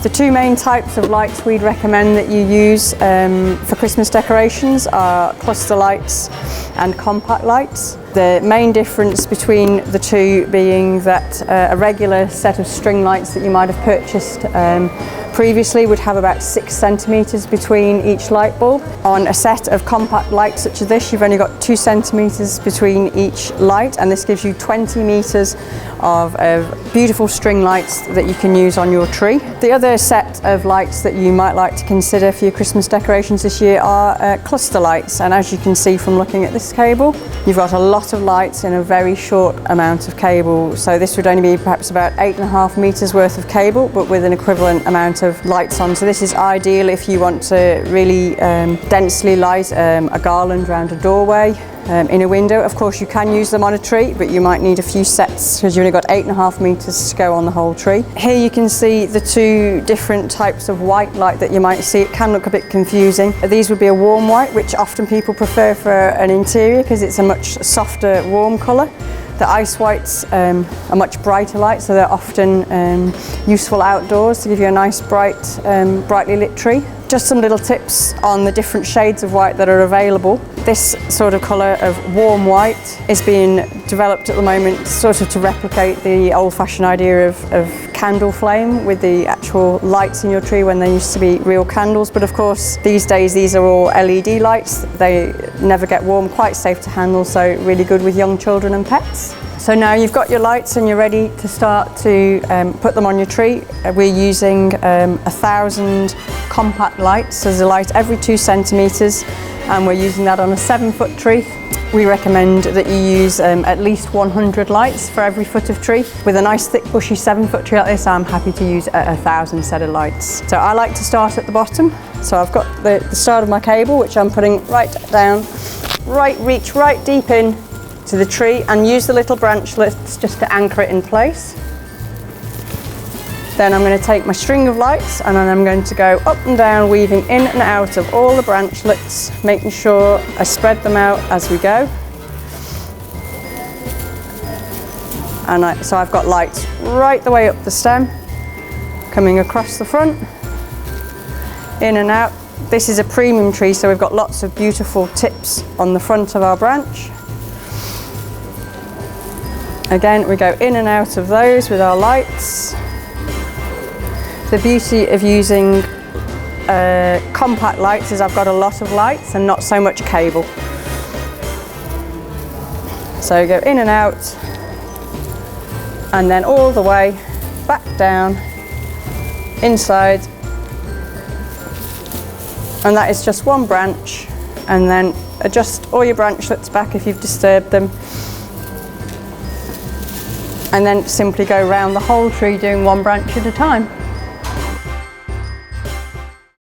The two main types of lights we'd recommend that you use for Christmas decorations are cluster lights and compact lights. The main difference between the two being that a regular set of string lights that you might have purchased previously would have about 6 centimetres between each light bulb. On a set of compact lights such as this, you've only got 2 centimetres between each light, and this gives you 20 metres of beautiful string lights that you can use on your tree. The other set of lights that you might like to consider for your Christmas decorations this year are cluster lights, and as you can see from looking at this cable, you've got a lot of lights in a very short amount of cable. So this would only be perhaps about 8.5 metres worth of cable, but with an equivalent amount of lights on. So this is ideal if you want to really densely light a garland around a doorway, in a window. Of course you can use them on a tree, but you might need a few sets because you've only got 8.5 metres to go on the whole tree. Here you can see the two different types of white light that you might see. It can look a bit confusing. These would be a warm white, which often people prefer for an interior because it's a much softer warm colour. The ice whites are much brighter light, so they're often useful outdoors to give you a nice bright, brightly lit tree. Just some little tips on the different shades of white that are available. This sort of colour of warm white is being developed at the moment sort of to replicate the old-fashioned idea of candle flame with the actual lights in your tree when they used to be real candles. But of course these days these are all LED lights. They never get warm, quite safe to handle, so really good with young children and pets. So now you've got your lights and you're ready to start to put them on your tree. We're using 1,000 compact lights. There's a light every 2 centimetres, and we're using that on a 7-foot tree. We recommend that you use at least 100 lights for every foot of tree. With a nice thick bushy 7-foot tree like this, I'm happy to use 1,000 set of lights. So I like to start at the bottom. So I've got the start of my cable, which I'm putting right down, reach right deep in to the tree, and use the little branchlets just to anchor it in place. Then I'm going to take my string of lights and then I'm going to go up and down, weaving in and out of all the branchlets, making sure I spread them out as we go. And so I've got lights right the way up the stem, coming across the front, in and out. This is a premium tree, so we've got lots of beautiful tips on the front of our branch. Again, we go in and out of those with our lights. The beauty of using compact lights is I've got a lot of lights and not so much cable. So go in and out, and then all the way back down, inside. And that is just one branch, and then adjust all your branchlets back if you've disturbed them. And then simply go around the whole tree doing one branch at a time.